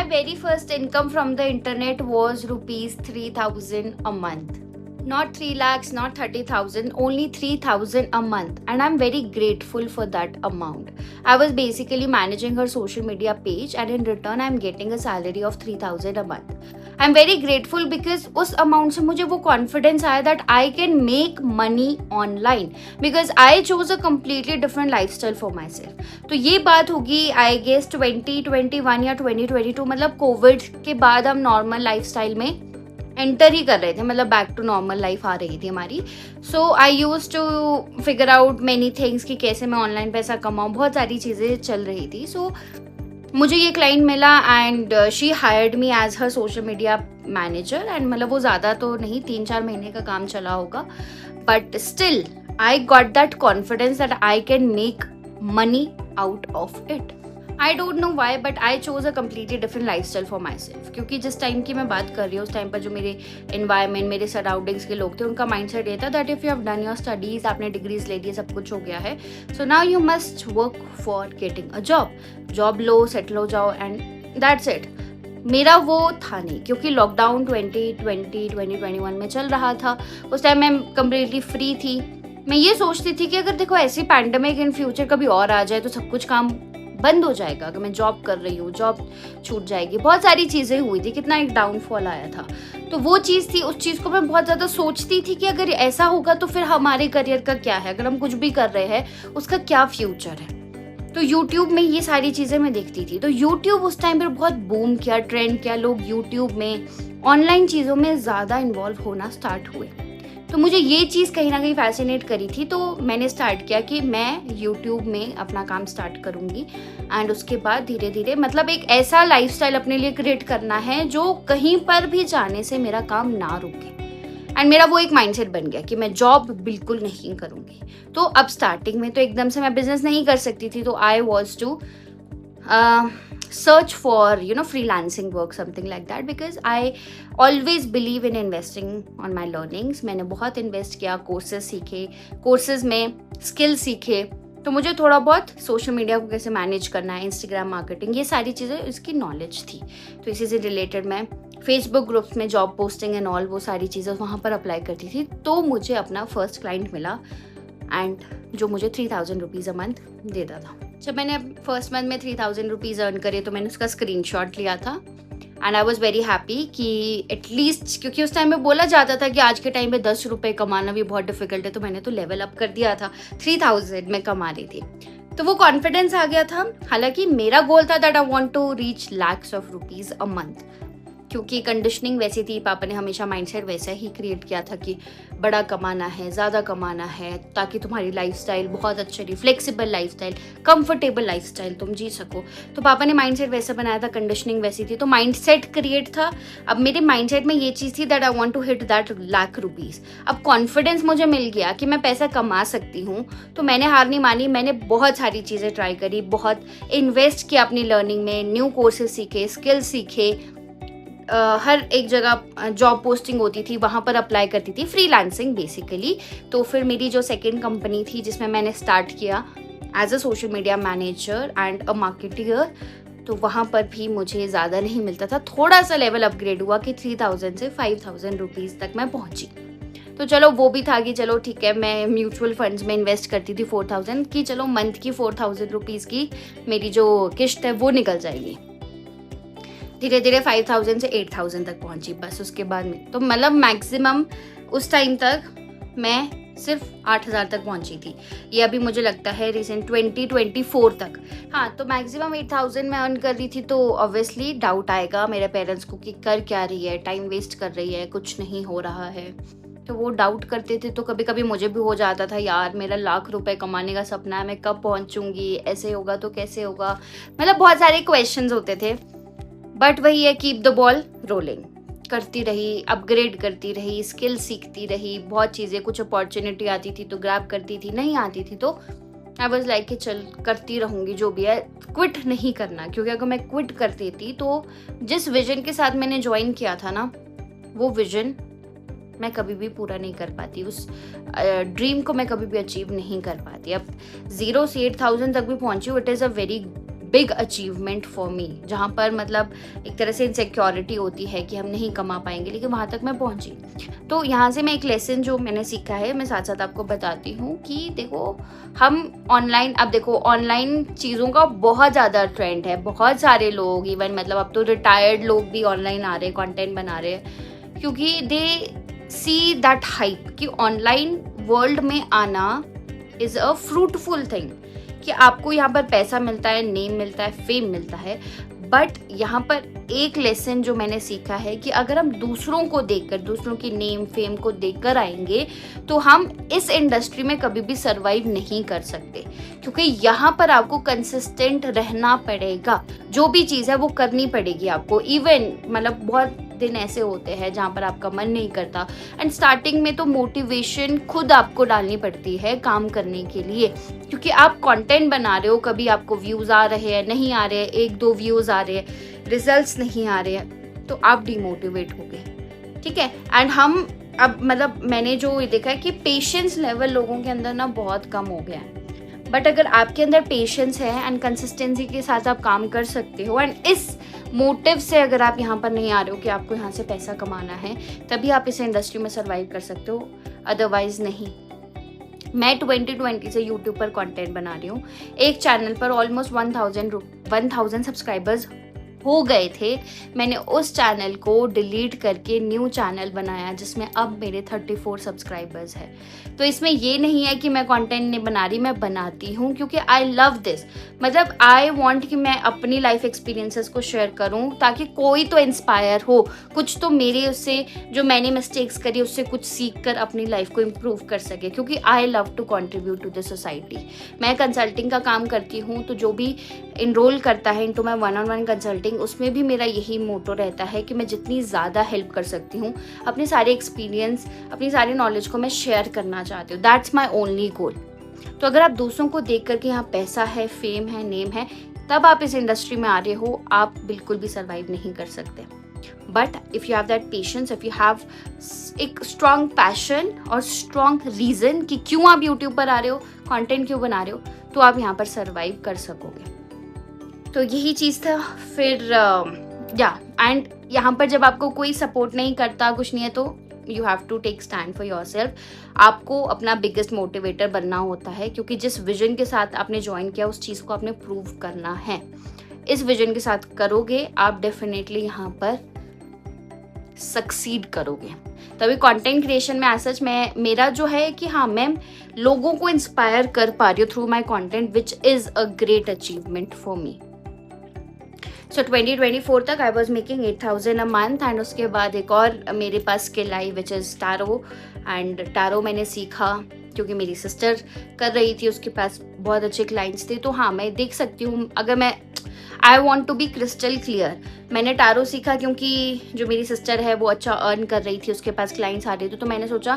very first income from the internet was rupees 3,000 a month. Not 3 lakhs, not 30,000, only 3,000 a month. And I'm very grateful for that amount. I was basically managing her social media page and in return I'm getting a salary of 3,000 a month. I'm very grateful because उस amount से मुझे वो confidence आया that I can make money online because I chose a completely different lifestyle for myself. तो ये बात होगी I guess 2021 या 2022, मतलब कोविड के बाद हम नॉर्मल लाइफस्टाइल में एंटर ही कर रहे थे, मतलब बैक टू नॉर्मल लाइफ आ रही थी हमारी. So I use to figure out many things कि कैसे मैं ऑनलाइन पैसा कमाऊँ, बहुत सारी चीज़ें चल रही थी. सो मुझे ये क्लाइंट मिला and she hired me as her social media manager. And मतलब वो ज़्यादा तो नहीं, 3-4 महीने का काम चला होगा, but still I got that confidence that I can make money out of it. I don't know why but I chose a completely different life style for my self. क्योंकि जिस टाइम की मैं बात कर रही हूँ उस टाइम पर जो मेरे इन्वायरमेंट, मेरे सराउंडिंग्स के लोग थे, उनका माइंड सेट ये था that if you have done your studies, आपने डिग्रीज ले ली, सब कुछ हो गया है, so now you must work for getting a job low, settle हो जाओ एंड दैट्स इट. मेरा वो था नहीं, क्योंकि लॉकडाउन 2020-2021 में चल रहा था. उस टाइम मैं कम्प्लीटली फ्री थी. मैं ये सोचती थी कि अगर देखो ऐसी पैंडमिक इन फ्यूचर कभी और आ जाए तो सब कुछ काम बंद हो जाएगा. अगर मैं जॉब कर रही हूँ, जॉब छूट जाएगी, बहुत सारी चीज़ें हुई थी, कितना एक डाउनफॉल आया था. तो वो चीज़ थी, उस चीज़ को मैं बहुत ज़्यादा सोचती थी कि अगर ऐसा होगा तो फिर हमारे करियर का क्या है, अगर हम कुछ भी कर रहे हैं उसका क्या फ्यूचर है. तो यूट्यूब में ये सारी चीज़ें मैं देखती थी. तो यूट्यूब उस टाइम पर बहुत बूम किया, ट्रेंड किया, लोग यूट्यूब में ऑनलाइन चीज़ों में ज़्यादा इन्वॉल्व होना स्टार्ट हुए. तो मुझे ये चीज़ कहीं ना कहीं फैसिनेट करी थी. तो मैंने स्टार्ट किया कि मैं यूट्यूब में अपना काम स्टार्ट करूँगी एंड उसके बाद धीरे धीरे मतलब एक ऐसा लाइफस्टाइल अपने लिए क्रिएट करना है जो कहीं पर भी जाने से मेरा काम ना रुके. एंड मेरा वो एक माइंडसेट बन गया कि मैं जॉब बिल्कुल नहीं करूँगी. तो अब स्टार्टिंग में तो एकदम से मैं बिजनेस नहीं कर सकती थी. तो I was to search for freelancing work, something like that, because I always believe in investing on my learnings. मैंने बहुत इन्वेस्ट किया, कोर्सेज सीखे, कोर्सेज में स्किल सीखे. तो मुझे थोड़ा बहुत सोशल मीडिया को कैसे मैनेज करना है, इंस्टाग्राम मार्केटिंग, ये सारी चीज़ें इसकी नॉलेज थी. तो इसी से रिलेटेड मैं फेसबुक ग्रुप्स में जॉब पोस्टिंग एंड ऑल वो सारी चीज़ें वहाँ पर अप्लाई करती थी. तो मुझे अपना फर्स्ट क्लाइंट मिला एंड जो मुझे 3,000 रुपीज़ अ मंथ देता था. जब मैंने फर्स्ट मंथ में 3,000 रुपीज़ अर्न करे तो मैंने उसका स्क्रीनशॉट लिया था and I was very happy कि एटलीस्ट, क्योंकि उस टाइम में बोला जाता था कि आज के टाइम पे 10 रुपये कमाना भी बहुत डिफिकल्ट है. तो मैंने तो लेवल अप कर दिया था, 3,000 में कमा रही थी. तो वो कॉन्फिडेंस आ गया था. हालांकि मेरा गोल था that I want to reach lakhs of rupees a month, क्योंकि कंडीशनिंग वैसी थी. पापा ने हमेशा माइंडसेट वैसा ही क्रिएट किया था कि बड़ा कमाना है, ज़्यादा कमाना है, ताकि तुम्हारी लाइफस्टाइल बहुत अच्छी रही, फ्लेक्सिबल लाइफस्टाइल, कंफर्टेबल लाइफस्टाइल तुम जी सको. तो पापा ने माइंडसेट वैसा बनाया था, कंडीशनिंग वैसी थी. तो माइंडसेट क्रिएट था. अब मेरे माइंडसेट में ये चीज़ थी that I want to hit that lakh rupees. अब कॉन्फिडेंस मुझे मिल गया कि मैं पैसा कमा सकती हूँ. तो मैंने हार नहीं मानी. मैंने बहुत सारी चीज़ें ट्राई करी, बहुत इन्वेस्ट किया अपनी लर्निंग में, न्यू कोर्सेज सीखे, स्किल सीखे. हर एक जगह जॉब पोस्टिंग होती थी, वहाँ पर अप्लाई करती थी, फ्रीलांसिंग बेसिकली. तो फिर मेरी जो सेकंड कंपनी थी जिसमें मैंने स्टार्ट किया as a social media manager and a marketer, तो वहाँ पर भी मुझे ज़्यादा नहीं मिलता था. थोड़ा सा लेवल अपग्रेड हुआ कि 3,000 से 5,000 रुपीज़ तक मैं पहुँची. तो चलो वो भी था कि चलो ठीक है, मैं म्यूचुअल फंड्स में इन्वेस्ट करती थी 4,000 की, चलो मंथ की 4,000 रुपीज़ की मेरी जो किश्त है वो निकल जाएगी. धीरे धीरे 5,000 से 8,000 तक पहुंची बस. उसके बाद में तो मतलब मैक्सिमम उस टाइम तक मैं सिर्फ 8,000 तक पहुंची थी. ये अभी मुझे लगता है रिसेंट 2024 तक. हाँ, तो मैक्सिमम 8,000 में अर्न कर रही थी. तो ऑब्वियसली डाउट आएगा मेरे पेरेंट्स को कि कर क्या रही है, टाइम वेस्ट कर रही है, कुछ नहीं हो रहा है. तो वो डाउट करते थे. तो कभी कभी मुझे भी हो जाता था, यार मेरा लाख रुपए कमाने का सपना है, मैं कब पहुंचूंगी, ऐसे होगा तो कैसे होगा, मतलब बहुत सारे क्वेश्चंस होते थे. बट वही है, कीप द बॉल रोलिंग, करती रही, अपग्रेड करती रही, स्किल सीखती रही, बहुत चीज़ें, कुछ अपॉर्चुनिटी आती थी तो ग्रैब करती थी, नहीं आती थी तो आई वॉज लाइक कि चल करती रहूँगी जो भी है, क्विट नहीं करना. क्योंकि अगर मैं क्विट कर देती तो जिस विजन के साथ मैंने ज्वाइन किया था ना, वो विजन मैं कभी भी पूरा नहीं कर पाती, उस ड्रीम को मैं कभी भी अचीव नहीं कर पाती. अब 0 से 8,000 तक भी पहुँची हूँ, it is a very big achievement for मी, जहाँ पर मतलब एक तरह से इनसिक्योरिटी होती है कि हम नहीं कमा पाएंगे, लेकिन वहाँ तक मैं पहुँची। तो यहाँ से मैं एक लेसन जो मैंने सीखा है मैं साथ साथ आपको बताती हूँ कि देखो हम ऑनलाइन, अब देखो ऑनलाइन चीज़ों का बहुत ज़्यादा ट्रेंड है, बहुत सारे लोग इवन मतलब अब तो रिटायर्ड लोग भी ऑनलाइन आ रहे हैं, कंटेंट बना रहे हैं, क्योंकि दे सी दैट हाइप कि ऑनलाइन वर्ल्ड में आना इज़ अ फ्रूटफुल थिंग, कि आपको यहाँ पर पैसा मिलता है, नेम मिलता है, फेम मिलता है। बट यहाँ पर एक लेसन जो मैंने सीखा है कि अगर हम दूसरों को देखकर, दूसरों की नेम फेम को देखकर आएंगे तो हम इस इंडस्ट्री में कभी भी सरवाइव नहीं कर सकते, क्योंकि यहाँ पर आपको कंसिस्टेंट रहना पड़ेगा, जो भी चीज़ है वो करनी पड़ेगी आपको। इवन मतलब बहुत दिन ऐसे होते हैं जहाँ पर आपका मन नहीं करता, एंड स्टार्टिंग में तो मोटिवेशन खुद आपको डालनी पड़ती है काम करने के लिए, क्योंकि आप कंटेंट बना रहे हो, कभी आपको व्यूज़ आ रहे हैं, नहीं आ रहे हैं, 1-2 व्यूज़ आ रहे हैं, रिजल्ट्स नहीं आ रहे हैं, तो आप डिमोटिवेट हो गए, ठीक है। एंड हम अब मतलब मैंने जो ये देखा है कि पेशेंस लेवल लोगों के अंदर ना बहुत कम हो गया है। बट अगर आपके अंदर पेशेंस है एंड कंसिस्टेंसी के साथ आप काम कर सकते हो, एंड इस मोटिव से अगर आप यहाँ पर नहीं आ रहे हो कि आपको यहाँ से पैसा कमाना है, तभी आप इस इंडस्ट्री में सर्वाइव कर सकते हो, अदरवाइज नहीं। मैं 2020 से यूट्यूब पर कंटेंट बना रही हूँ। एक चैनल पर ऑलमोस्ट 1000 सब्सक्राइबर्स हो गए थे। मैंने उस चैनल को डिलीट करके न्यू चैनल बनाया जिसमें अब मेरे 34 सब्सक्राइबर्स हैं। तो इसमें ये नहीं है कि मैं कंटेंट नहीं बना रही, मैं बनाती हूँ क्योंकि आई लव दिस। मतलब आई वांट कि मैं अपनी लाइफ एक्सपीरियंसेस को शेयर करूँ ताकि कोई तो इंस्पायर हो, कुछ तो मेरे उससे जो मैंने मिस्टेक्स करी उससे कुछ सीख कर अपनी लाइफ को इम्प्रूव कर सके, क्योंकि I love to contribute to the society. मैं कंसल्टिंग का काम करती हूँ, तो जो भी इनरोल करता है इनटू माय 1-on-1 कंसल्टिंग, उसमें भी मेरा यही मोटो रहता है कि मैं जितनी ज़्यादा हेल्प कर सकती हूँ, अपने सारे एक्सपीरियंस, अपनी सारी नॉलेज को मैं शेयर करना चाहती हूँ। That's my only goal. तो अगर आप दूसरों को देख कर के यहाँ पैसा है, फेम है, नेम है, तब आप इस इंडस्ट्री में आ रहे हो, आप बिल्कुल भी सर्वाइव नहीं कर सकते। But if you have that patience, if you have एक स्ट्रॉन्ग पैशन और स्ट्रॉन्ग रीज़न कि क्यों आप यूट्यूब पर आ रहे हो, कंटेंट क्यों बना रहे हो, तो आप यहाँ पर सर्वाइव कर सकोगे। तो यही चीज़ था। फिर एंड यहाँ पर जब आपको कोई सपोर्ट नहीं करता, कुछ नहीं है, तो you have to take stand for your yourself अपना बिगेस्ट मोटिवेटर बनना होता है, क्योंकि जिस विजन के साथ आपने ज्वाइन किया उस चीज़ को आपने प्रूव करना है। इस विजन के साथ करोगे आप डेफिनेटली यहाँ पर सक्सीड करोगे। तभी कंटेंट क्रिएशन में सच में मेरा जो है कि हाँ, मैं लोगों को इंस्पायर कर पा रही हूँ through my content, which is a great achievement for me. So 2024 तक I was making 8,000 a month, and उसके बाद एक और मेरे पास skill I which is tarot. And tarot मैंने सीखा क्योंकि मेरी सिस्टर कर रही थी, उसके पास बहुत अच्छे क्लाइंट्स थे। तो हाँ, मैं देख सकती हूँ, अगर मैं I want to be crystal clear, मैंने टैरो सीखा क्योंकि जो मेरी सिस्टर है वो अच्छा अर्न कर रही थी, उसके पास क्लाइंट्स आ रहे थे, तो मैंने सोचा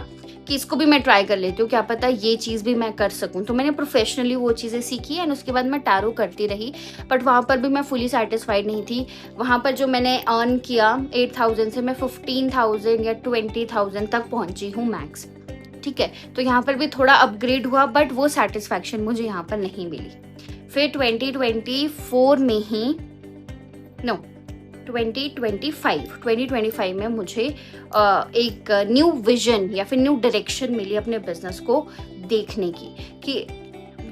कि इसको भी मैं ट्राई कर लेती हूँ, क्या पता ये चीज़ भी मैं कर सकूँ। तो मैंने प्रोफेशनली वो चीज़ें सीखी एंड उसके बाद मैं टैरो करती रही। बट वहाँ पर भी मैं फुली सेटिस्फाइड नहीं थी। वहाँ पर जो मैंने अर्न किया 8,000 से मैं 15,000 या 20,000 तक पहुँची हूँ मैक्स, ठीक है। तो यहाँ पर भी थोड़ा अपग्रेड हुआ, बट वो सेटिस्फैक्शन मुझे यहाँ पर नहीं मिली। फिर 2024 में ही 2025 में मुझे एक न्यू विजन या फिर न्यू डायरेक्शन मिली अपने बिजनेस को देखने की, कि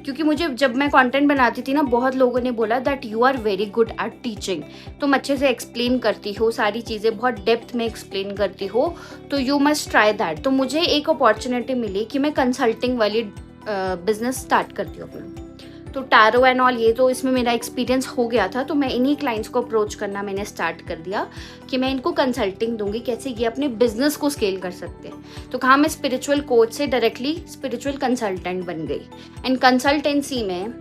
क्योंकि मुझे जब मैं कंटेंट बनाती थी ना, बहुत लोगों ने बोला that you are very good at teaching, तुम अच्छे से एक्सप्लेन करती हो, सारी चीज़ें बहुत डेप्थ में एक्सप्लेन करती हो, तो यू मस्ट ट्राई दैट। तो मुझे एक अपॉर्चुनिटी मिली कि मैं कंसल्टिंग वाली बिजनेस स्टार्ट करती हूँ अपना। तो टैरो एंड ऑल ये तो इसमें मेरा एक्सपीरियंस हो गया था, तो मैं इन्हीं क्लाइंट्स को अप्रोच करना मैंने स्टार्ट कर दिया कि मैं इनको कंसल्टिंग दूंगी, कैसे ये अपने बिजनेस को स्केल कर सकते हैं। तो कहाँ मैं स्पिरिचुअल कोच से डायरेक्टली स्पिरिचुअल कंसल्टेंट बन गई। एंड कंसल्टेंसी में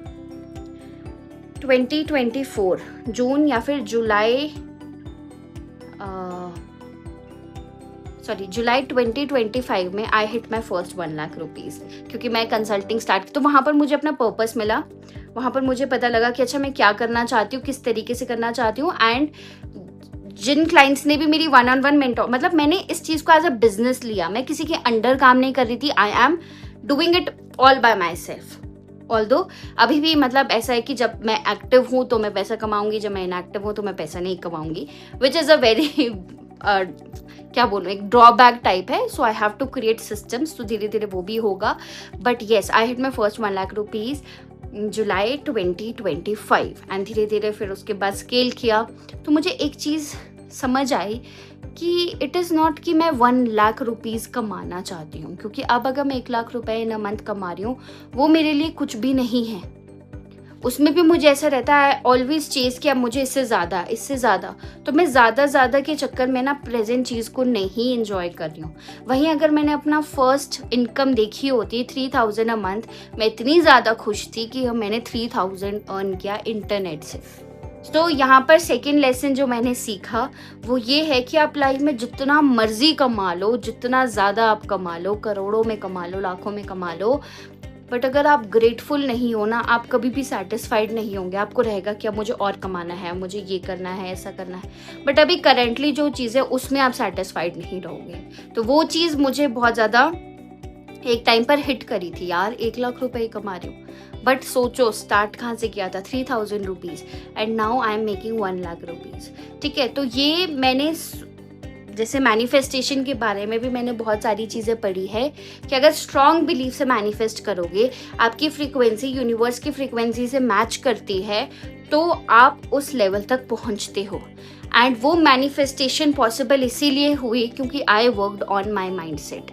2024 जून या फिर जुलाई 2025 में आई hit my first 1 lakh rupees, क्योंकि मैं कंसल्टिंग स्टार्ट की। तो वहाँ पर मुझे अपना पर्पस मिला, वहाँ पर मुझे पता लगा कि अच्छा मैं क्या करना चाहती हूँ, किस तरीके से करना चाहती हूँ। एंड जिन क्लाइंट्स ने भी मेरी 1-on-1 मेंटोर, मतलब मैंने इस चीज़ को एज अ बिजनेस लिया, मैं किसी के अंडर काम नहीं कर रही थी, I am doing it all bye my self. Although अभी भी मतलब ऐसा है कि जब मैं एक्टिव हूँ तो मैं पैसा कमाऊंगी, जब मैं इनएक्टिव हूँ तो मैं पैसा नहीं कमाऊंगी, विच इज़ अ वेरी क्या बोलूँ, एक ड्रॉबैक टाइप है. So I have to create systems, तो धीरे धीरे वो भी होगा. But yes, I hit my first 1 lakh rupees July 2025 and धीरे धीरे फिर उसके बाद स्केल किया. तो मुझे एक चीज़ समझ आई कि इट इज़ नॉट कि मैं 1 लाख रुपीज़ कमाना चाहती हूँ, क्योंकि अब अगर मैं 1 लाख रुपए इन अ मंथ कमा रही हूँ वो मेरे लिए कुछ भी नहीं है. उसमें भी मुझे ऐसा रहता है ऑलवेज चेज़ कि अब मुझे इससे ज़्यादा, तो मैं ज़्यादा के चक्कर में ना प्रेजेंट चीज़ को नहीं इंजॉय कर रही हूँ. वहीं अगर मैंने अपना फर्स्ट इनकम देखी होती 3000 अ मंथ, मैं इतनी ज़्यादा खुश थी कि मैंने 3000 अर्न किया इंटरनेट से. तो यहाँ पर सेकेंड लेसन जो मैंने सीखा वो ये है कि आप लाइफ में जितना मर्जी कमा लो, जितना ज़्यादा आप कमा लो, करोड़ों में कमा लो, लाखों में कमा लो, बट अगर आप ग्रेटफुल नहीं हो ना, आप कभी भी सेटिस्फाइड नहीं होंगे. आपको रहेगा कि अब मुझे और कमाना है, मुझे ये करना है, ऐसा करना है. बट अभी करेंटली जो चीज़ है उसमें आप सेटिस्फाइड नहीं रहोगे. तो वो चीज़ मुझे बहुत ज़्यादा एक टाइम पर हिट करी थी. यार 1 लाख रुपए ही कमा रही हूँ, बट सोचो स्टार्ट कहाँ से किया था, 3000 rupees, and now I am making 1 lakh rupees. ठीक है, तो ये मैंने जैसे मैनिफेस्टेशन के बारे में भी मैंने बहुत सारी चीज़ें पढ़ी है कि अगर स्ट्रॉन्ग बिलीफ से मैनिफेस्ट करोगे, आपकी फ्रीक्वेंसी यूनिवर्स की फ्रीक्वेंसी से मैच करती है, तो आप उस लेवल तक पहुंचते हो. एंड वो मैनिफेस्टेशन पॉसिबल इसीलिए हुई क्योंकि I worked on my mind set.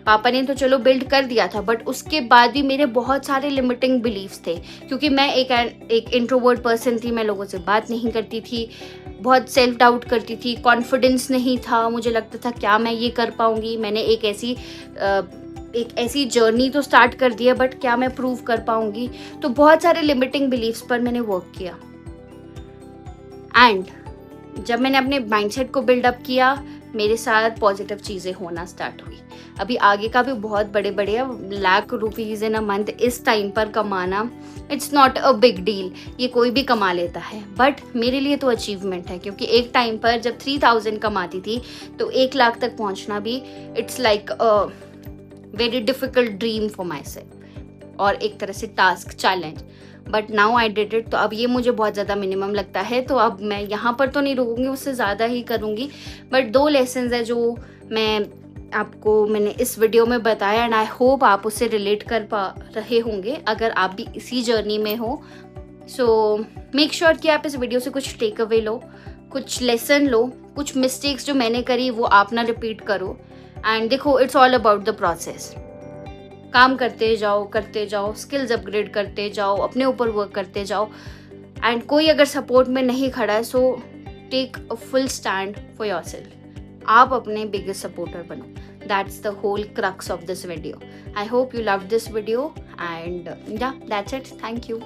पापा ने तो चलो बिल्ड कर दिया था, बट उसके बाद भी मेरे बहुत सारे लिमिटिंग बिलीव्स थे, क्योंकि मैं एक इंट्रोवर्ट पर्सन थी. मैं लोगों से बात नहीं करती थी, बहुत सेल्फ डाउट करती थी, कॉन्फिडेंस नहीं था. मुझे लगता था क्या मैं ये कर पाऊँगी. मैंने एक ऐसी जर्नी तो स्टार्ट कर दिया, बट क्या मैं प्रूव कर पाऊँगी. तो बहुत सारे लिमिटिंग बिलीव्स पर मैंने वर्क किया. एंड जब मैंने अपने माइंडसेट को बिल्डअप किया, मेरे साथ पॉजिटिव चीज़ें होना स्टार्ट हुई. अभी आगे का भी बहुत बड़े lakh rupees in a month इस टाइम पर कमाना, it's not a big deal. ये कोई भी कमा लेता है, बट मेरे लिए तो अचीवमेंट है, क्योंकि एक टाइम पर जब 3000 कमाती थी तो 1 लाख तक पहुंचना भी it's like a very difficult dream for my self, और एक तरह से task, challenge. But now I did it. तो अब ये मुझे बहुत ज़्यादा मिनिमम लगता है, तो अब मैं यहाँ पर तो नहीं रुकूंगी, उससे ज़्यादा ही करूँगी. बट 2 लेसन्स है जो मैंने इस वीडियो में बताया, एंड आई होप आप उससे रिलेट कर पा रहे होंगे अगर आप भी इसी जर्नी में हो. सो मेक श्योर कि आप इस वीडियो से कुछ टेक अवे लो, कुछ लेसन लो, कुछ मिस्टेक्स जो मैंने करी वो आप ना रिपीट करो. एंड देखो, it's all about the process. काम करते जाओ, स्किल्स अपग्रेड करते जाओ, अपने ऊपर वर्क करते जाओ. एंड कोई अगर सपोर्ट में नहीं खड़ा है, so take a full stand for yourself. आप अपने बिगेस्ट सपोर्टर बनो. That's the whole crux of this video. I hope you love this video, and yeah that's it. Thank you.